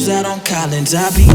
Lambos out on Collins. I be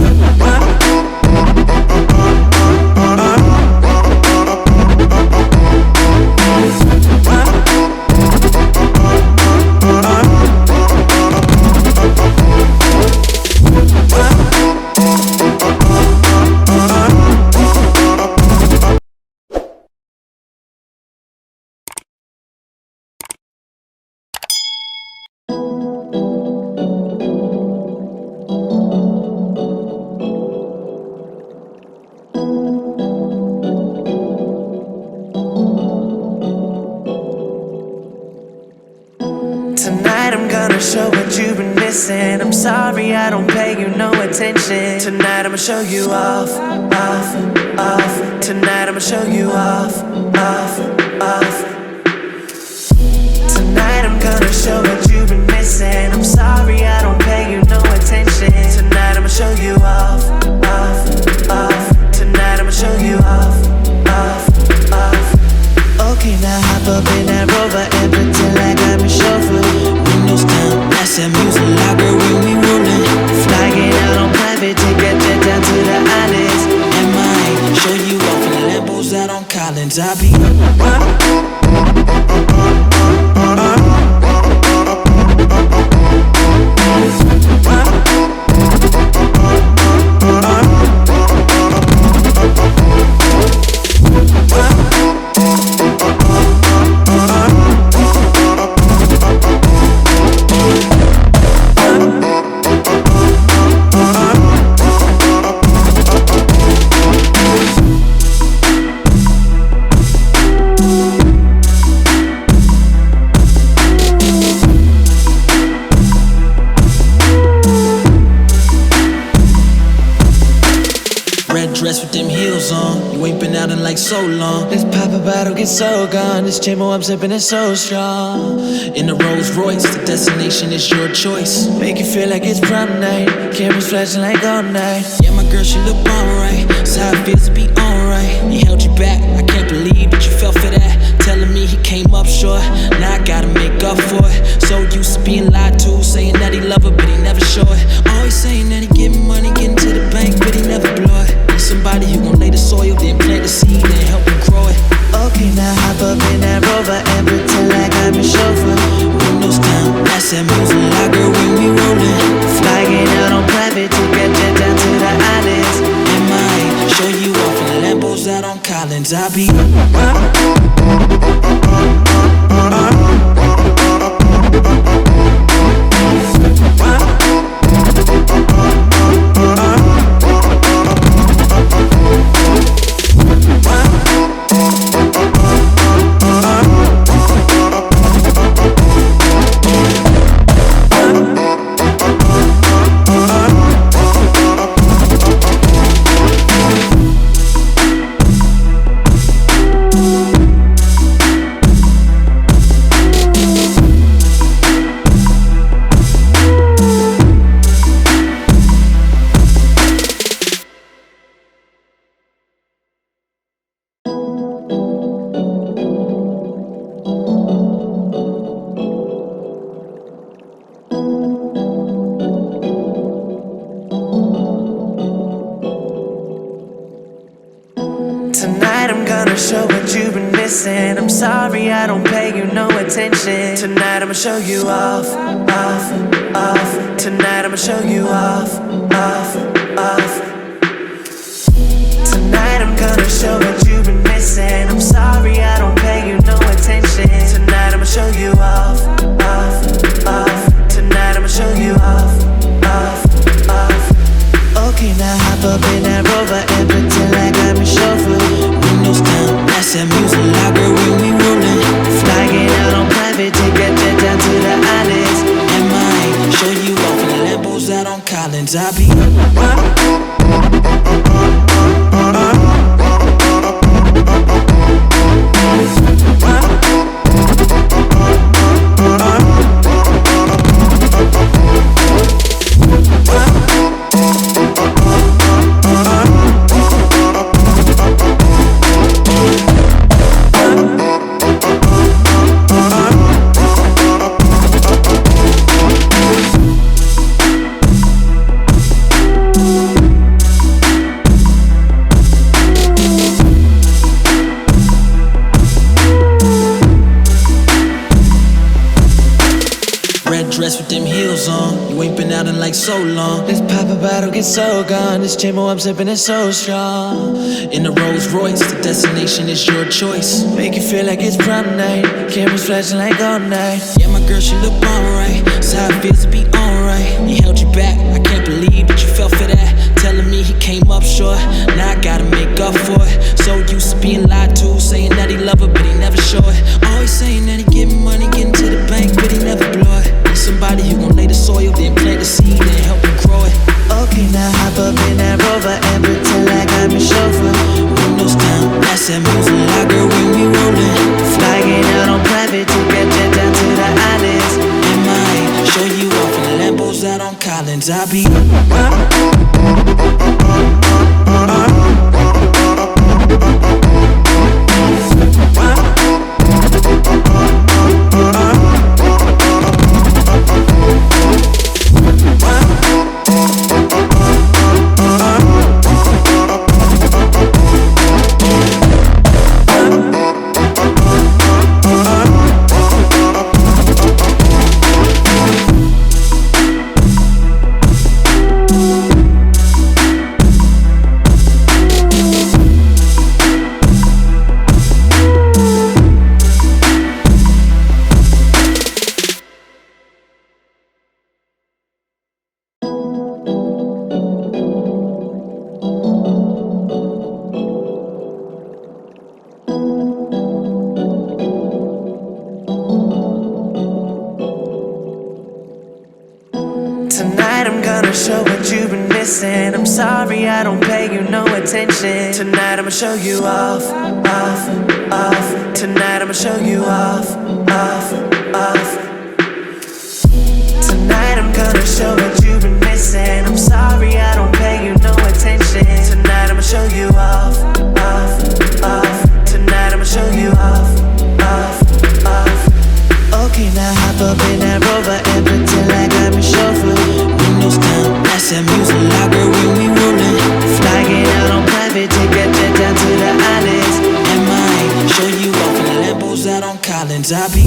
show what you've been missing. I'm sorry I don't pay you no attention. Tonight I'ma show you off, off, off. Tonight I'ma show you off, off, off. Tonight I'm gonna show what you've been missing. I'm sorry I don't pay you no attention. Tonight I'ma show you off, off, off. Tonight I'ma show you off, off, off. Okay, now hop up in that Rover and pretend like I'm a chauffeur. Windows down, that's that music loud, girl, when we rollin'. Flying out on private, take that jet down to the islands. and mine, show you off in the Lambos out on Collins. I be dress with them heels on. You ain't been out in like so long. This pop a bottle get so gone. This Jamo I'm sipping is so strong. In the Rolls Royce, the destination is your choice. Make you feel like it's prom night. Cameras flashing like all night. Yeah, my girl, she look alright. It's how it feels to be alright. He held you back, I can't believe that you fell for that. Telling me he came up short, now I gotta make up for it. So used to being lied to, saying that he love her, but he never show it. Always saying that he getting money, getting to the bank, but he never blow it. Need somebody who gon' lay the soil, then plant the seed, then help him grow it. Okay, now hop up in that Rover and pretend like I'm a chauffeur. Windows down, that's that music loud, girl, when we rollin'. Flying out on private, take that jet down to the islands. And mine, show you off in the Lambos out on Collins. I be show what you've been missing. I'm sorry I don't pay you no attention. Tonight I'ma show you off, off, off. Tonight I'ma show you off, off, off. Tonight I'm gonna show what you've been missing. I'm sorry I don't pay you no attention. Tonight I'ma show you off, off, off. Tonight I'ma show you off, off, off. Okay, now hop up in that Rover and pretend like I'm a chauffeur. windows down, that's that music loud, girl, when we rollin'. Flying out on private, take that jet down to the islands. And mine, show you off in the Lambos out on Collins. I be heels on. You ain't been out in like so long. Let's pop a bottle, get so gone. This 𝙤𝙤𝙘𝙞𝙖 I'm sipping it so strong. In the Rolls Royce, the destination is your choice. Make you feel like it's prom night. Cameras flashing like all night. Yeah, my girl, she look alright. That's how it feels to be alright. He held you back, I can't believe that you fell for that. Telling me he came up short, now I gotta make up for it. So used to being lied to, saying that he love her, but he never show it. Always saying that he getting money, getting to the bank, but he never blow it. Need somebody who gon' lay the soil, then plant the seed, and help him grow it. Okay, now hop up in that Rover and pretend like I'm your chauffeur. Windows down, that's that music loud, girl, when we rollin'. Flying out on private to get jet down to the islands. MIA, show you off in Lambos out on Collins. I be Tonight I'm gonna show what you've been missing. I'm sorry I don't pay you no attention. Tonight I'ma show you off, off, off. Tonight I'ma show you off, off, off. Tonight I'm gonna show what you've been missing. I'm sorry I don't pay you no attention. Tonight I'ma show you off, off, off. Tonight I'ma show you off, off, off. Okay, now hop up in that Rover and pretend like I'm your chauffeur. windows down, that's that music loud, girl, when we rollin'. Flying out on private to get jet down to the islands. MIA, show you off in Lambos out on Collins. I be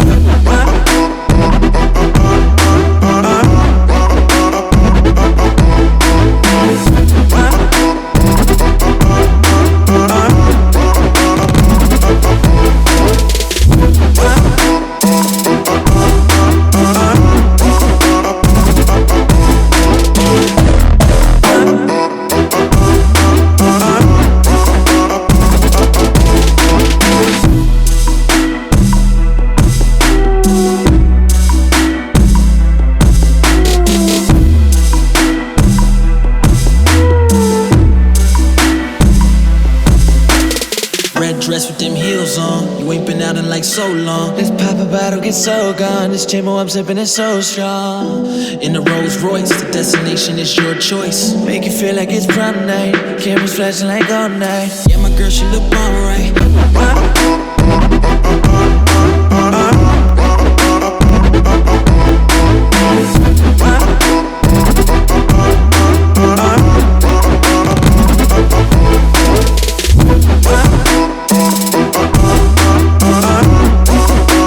red dress with them heels on. You ain't been out in like so long. Let's pop a bottle, get so gone. This 𝙤𝙤𝙘𝙖𝙡 I'm sipping it so strong. In the Rolls Royce, the destination is your choice. Make you feel like it's prom night. Cameras flashing like all night. Yeah, my girl, she look alright.